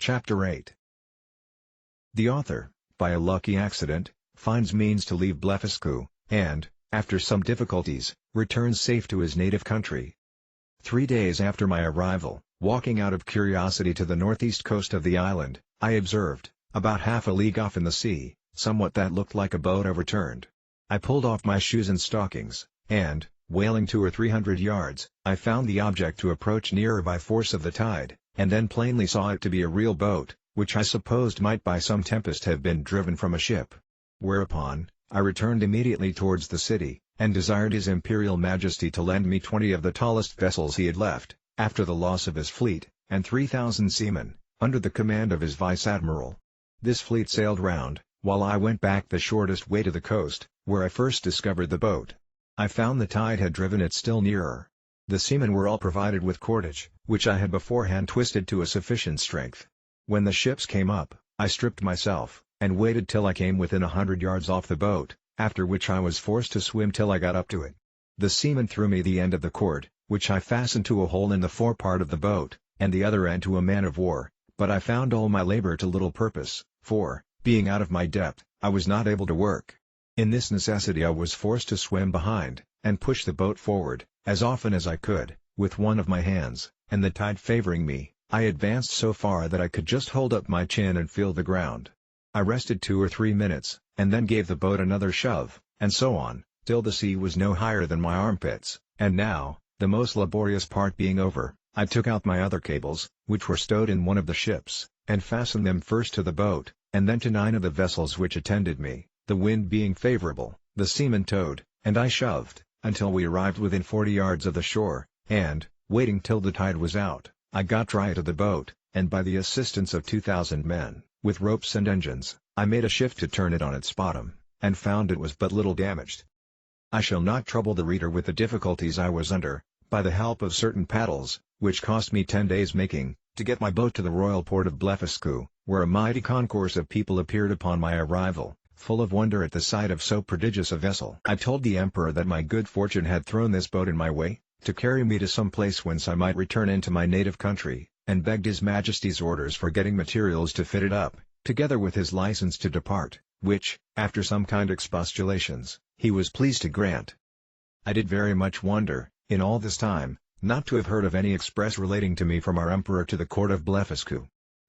Chapter 8. The author, by a lucky accident, finds means to leave Blefuscu, and, after some difficulties, returns safe to his native country. 3 days after my arrival, walking out of curiosity to the northeast coast of the island, I observed, about half a league off in the sea, somewhat that looked like a boat overturned. I pulled off my shoes and stockings, and, whaling 200 or 300 yards, I found the object to approach nearer by force of the tide, and then plainly saw it to be a real boat, which I supposed might by some tempest have been driven from a ship. Whereupon, I returned immediately towards the city, and desired His Imperial Majesty to lend me 20 of the tallest vessels he had left, after the loss of his fleet, and 3,000 seamen, under the command of his vice-admiral. This fleet sailed round, while I went back the shortest way to the coast, where I first discovered the boat. I found the tide had driven it still nearer. The seamen were all provided with cordage, which I had beforehand twisted to a sufficient strength. When the ships came up, I stripped myself, and waited till I came within 100 yards off the boat, after which I was forced to swim till I got up to it. The seamen threw me the end of the cord, which I fastened to a hole in the forepart of the boat, and the other end to a man of war, but I found all my labor to little purpose, for, being out of my depth, I was not able to work. In this necessity I was forced to swim behind, and push the boat forward, as often as I could, with one of my hands, and the tide favoring me, I advanced so far that I could just hold up my chin and feel the ground. I rested 2 or 3 minutes, and then gave the boat another shove, and so on, till the sea was no higher than my armpits, and now, the most laborious part being over, I took out my other cables, which were stowed in one of the ships, and fastened them first to the boat, and then to 9 of the vessels which attended me. The wind being favorable, the seamen towed, and I shoved, until we arrived within 40 yards of the shore, and, waiting till the tide was out, I got dry to the boat, and by the assistance of 2,000 men, with ropes and engines, I made a shift to turn it on its bottom, and found it was but little damaged. I shall not trouble the reader with the difficulties I was under, by the help of certain paddles, which cost me 10 days making, to get my boat to the royal port of Blefuscu, where a mighty concourse of people appeared upon my arrival, full of wonder at the sight of so prodigious a vessel. I told the emperor that my good fortune had thrown this boat in my way, to carry me to some place whence I might return into my native country, and begged His Majesty's orders for getting materials to fit it up, together with his license to depart, which, after some kind expostulations, he was pleased to grant. I did very much wonder, in all this time, not to have heard of any express relating to me from our emperor to the court of Blefuscu.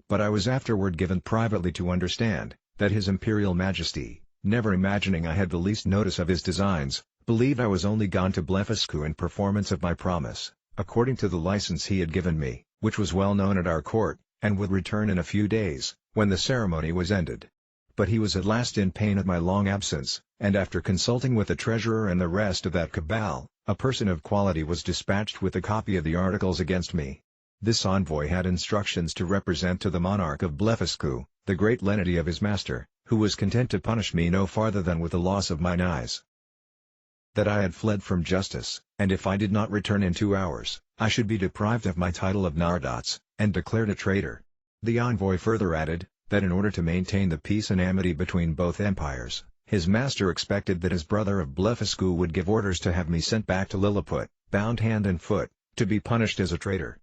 But I was afterward given privately to understand, that His Imperial Majesty, never imagining I had the least notice of his designs, believed I was only gone to Blefuscu in performance of my promise, according to the license he had given me, which was well known at our court, and would return in a few days, when the ceremony was ended. But he was at last in pain at my long absence, and after consulting with the treasurer and the rest of that cabal, a person of quality was dispatched with a copy of the articles against me. This envoy had instructions to represent to the monarch of Blefuscu, the great lenity of his master, who was content to punish me no farther than with the loss of mine eyes. That I had fled from justice, and if I did not return in 2 hours, I should be deprived of my title of Nardots, and declared a traitor. The envoy further added, that in order to maintain the peace and amity between both empires, his master expected that his brother of Blefuscu would give orders to have me sent back to Lilliput, bound hand and foot, to be punished as a traitor.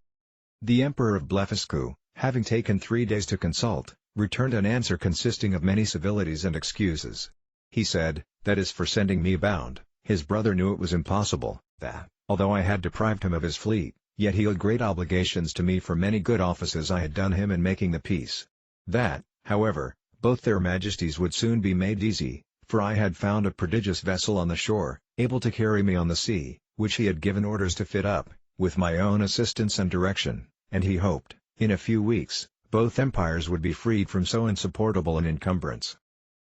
The emperor of Blefuscu, having taken 3 days to consult, returned an answer consisting of many civilities and excuses. He said, that as for sending me bound, his brother knew it was impossible, that, although I had deprived him of his fleet, yet he owed great obligations to me for many good offices I had done him in making the peace. That, however, both their majesties would soon be made easy, for I had found a prodigious vessel on the shore, able to carry me on the sea, which he had given orders to fit up, with my own assistance and direction, and he hoped, in a few weeks, both empires would be freed from so insupportable an encumbrance.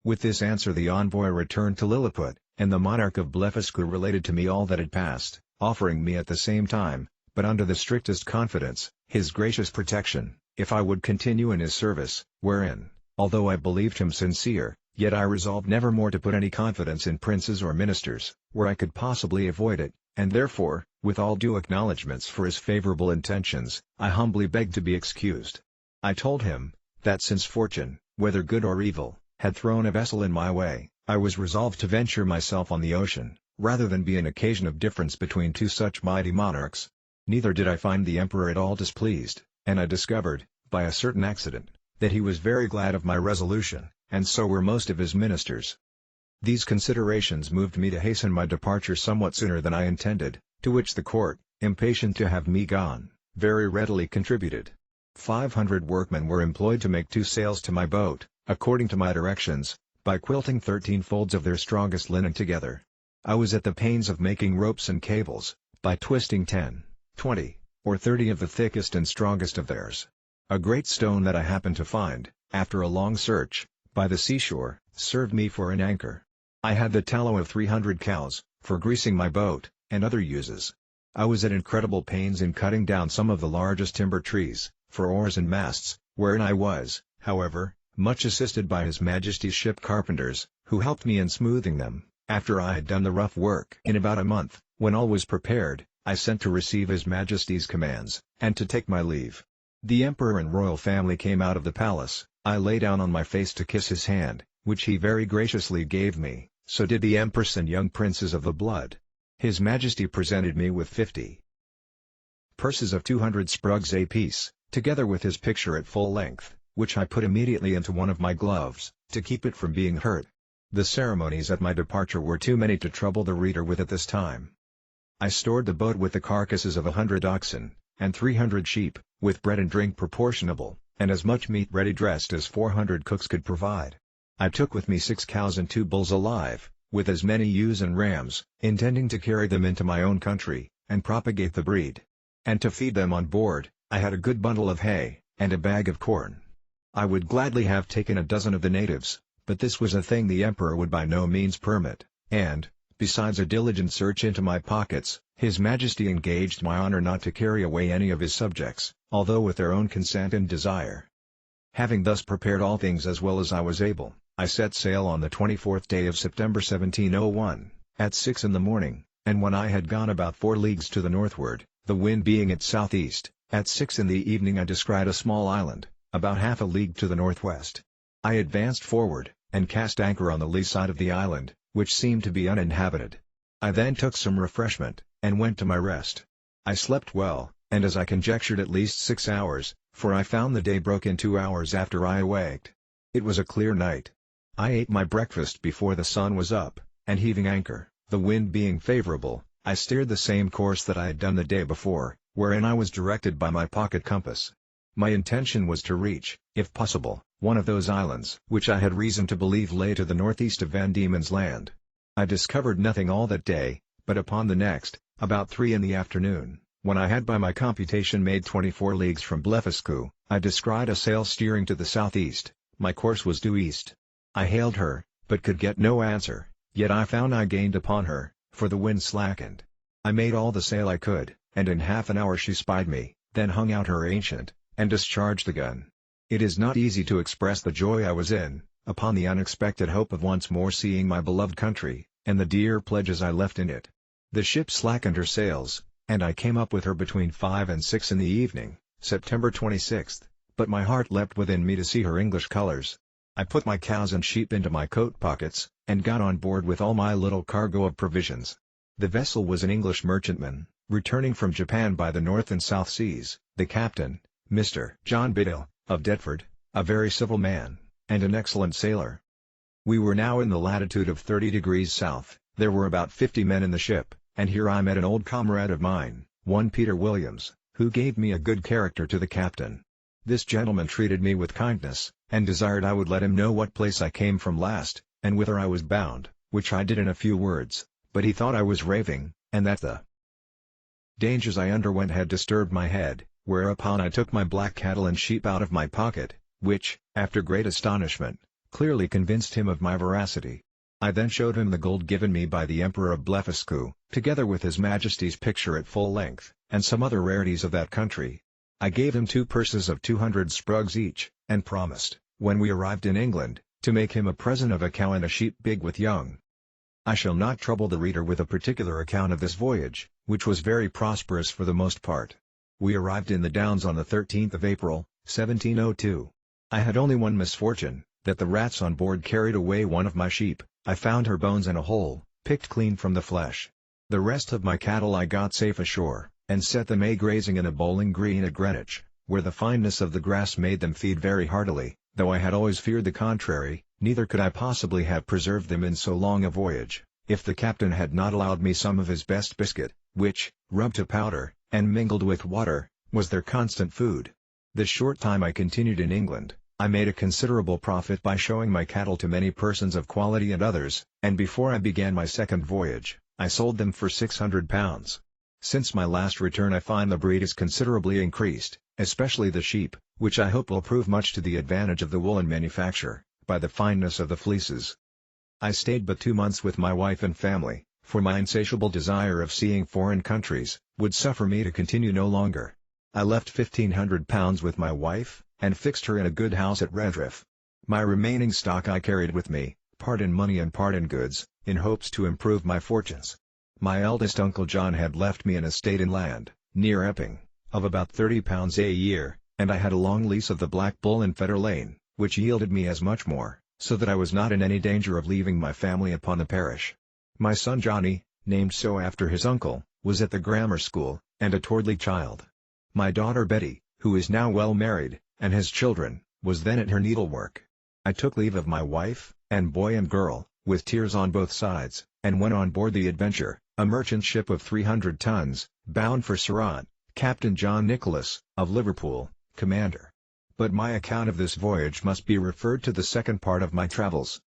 With this answer the envoy returned to Lilliput, and the monarch of Blefuscu related to me all that had passed, offering me at the same time, but under the strictest confidence, his gracious protection, if I would continue in his service, wherein, although I believed him sincere, yet I resolved never more to put any confidence in princes or ministers, where I could possibly avoid it, and therefore, with all due acknowledgments for his favorable intentions, I humbly begged to be excused. I told him, that since fortune, whether good or evil, had thrown a vessel in my way, I was resolved to venture myself on the ocean, rather than be an occasion of difference between 2 such mighty monarchs. Neither did I find the emperor at all displeased, and I discovered, by a certain accident, that he was very glad of my resolution, and so were most of his ministers. These considerations moved me to hasten my departure somewhat sooner than I intended, to which the court, impatient to have me gone, very readily contributed. 500 workmen were employed to make 2 sails to my boat, according to my directions, by quilting 13 folds of their strongest linen together. I was at the pains of making ropes and cables, by twisting 10, 20, or 30 of the thickest and strongest of theirs. A great stone that I happened to find, after a long search, by the seashore, served me for an anchor. I had the tallow of 300 cows, for greasing my boat, and other uses. I was at incredible pains in cutting down some of the largest timber trees, for oars and masts, wherein I was, however, much assisted by His Majesty's ship carpenters, who helped me in smoothing them. After I had done the rough work in about a month, when all was prepared, I sent to receive His Majesty's commands, and to take my leave. The Emperor and royal family came out of the palace. I lay down on my face to kiss his hand, which he very graciously gave me, so did the Empress and young princes of the blood. His Majesty presented me with 50 purses of 200 sprugs apiece, together with his picture at full length, which I put immediately into one of my gloves, to keep it from being hurt. The ceremonies at my departure were too many to trouble the reader with at this time. I stored the boat with the carcasses of 100 oxen, and 300 sheep, with bread and drink proportionable, and as much meat ready dressed as 400 cooks could provide. I took with me 6 cows and 2 bulls alive, with as many ewes and rams, intending to carry them into my own country, and propagate the breed. And to feed them on board, I had a good bundle of hay, and a bag of corn. I would gladly have taken a dozen of the natives, but this was a thing the Emperor would by no means permit, and, besides a diligent search into my pockets, His Majesty engaged my honor not to carry away any of his subjects, although with their own consent and desire. Having thus prepared all things as well as I was able, I set sail on the 24th day of September 1701, at 6 in the morning, and when I had gone about 4 leagues to the northward, the wind being at southeast, at 6 in the evening I descried a small island, about half a league to the northwest. I advanced forward, and cast anchor on the lee side of the island, which seemed to be uninhabited. I then took some refreshment, and went to my rest. I slept well, and as I conjectured at least 6 hours, for I found the day broke in 2 hours after I awaked. It was a clear night. I ate my breakfast before the sun was up, and heaving anchor, the wind being favorable, I steered the same course that I had done the day before, wherein I was directed by my pocket compass. My intention was to reach, if possible, one of those islands which I had reason to believe lay to the northeast of Van Diemen's Land. I discovered nothing all that day, but upon the next, about 3 in the afternoon, when I had by my computation made 24 leagues from Blefuscu, I descried a sail steering to the southeast. My course was due east. I hailed her, but could get no answer, yet I found I gained upon her, for the wind slackened. I made all the sail I could, and in half an hour she spied me, then hung out her ancient, and discharged the gun. It is not easy to express the joy I was in, upon the unexpected hope of once more seeing my beloved country, and the dear pledges I left in it. The ship slackened her sails, and I came up with her between 5 and 6 in the evening, September 26th, but my heart leapt within me to see her English colors. I put my cows and sheep into my coat pockets, and got on board with all my little cargo of provisions. The vessel was an English merchantman, returning from Japan by the North and South Seas, the captain, Mr. John Biddle, of Deptford, a very civil man, and an excellent sailor. We were now in the latitude of 30 degrees south, there were about 50 men in the ship, and here I met an old comrade of mine, one Peter Williams, who gave me a good character to the captain. This gentleman treated me with kindness, and desired I would let him know what place I came from last, and whither I was bound, which I did in a few words, but he thought I was raving, and that the dangers I underwent had disturbed my head, whereupon I took my black cattle and sheep out of my pocket, which, after great astonishment, clearly convinced him of my veracity. I then showed him the gold given me by the Emperor of Blefuscu, together with His Majesty's picture at full length, and some other rarities of that country. I gave him 2 purses of 200 sprugs each, and promised, when we arrived in England, to make him a present of a cow and a sheep big with young. I shall not trouble the reader with a particular account of this voyage, which was very prosperous for the most part. We arrived in the Downs on the 13th of April, 1702. I had only one misfortune, that the rats on board carried away one of my sheep. I found her bones in a hole, picked clean from the flesh. The rest of my cattle I got safe ashore, and set them grazing in a bowling green at Greenwich. where the fineness of the grass made them feed very heartily, though I had always feared the contrary. Neither could I possibly have preserved them in so long a voyage, if the captain had not allowed me some of his best biscuit, which, rubbed to powder, and mingled with water, was their constant food. The short time I continued in England, I made a considerable profit by showing my cattle to many persons of quality and others, and before I began my second voyage, I sold them for £600. Since my last return I find the breed is considerably increased, especially the sheep, which I hope will prove much to the advantage of the woolen manufacture, by the fineness of the fleeces. I stayed but 2 months with my wife and family, for my insatiable desire of seeing foreign countries would suffer me to continue no longer. I left £1,500 with my wife, and fixed her in a good house at Redriff. My remaining stock I carried with me, part in money and part in goods, in hopes to improve my fortunes. My eldest uncle John had left me an estate in land, near Epping, of about £30 a year, and I had a long lease of the Black Bull in Fetter Lane, which yielded me as much more, so that I was not in any danger of leaving my family upon the parish. My son Johnny, named so after his uncle, was at the grammar school, and a towardly child. My daughter Betty, who is now well married, and has children, was then at her needlework. I took leave of my wife, and boy and girl, with tears on both sides, and went on board the Adventure, a merchant ship of 300 tons, bound for Surat, Captain John Nicholas, of Liverpool, commander. But my account of this voyage must be referred to the second part of my travels,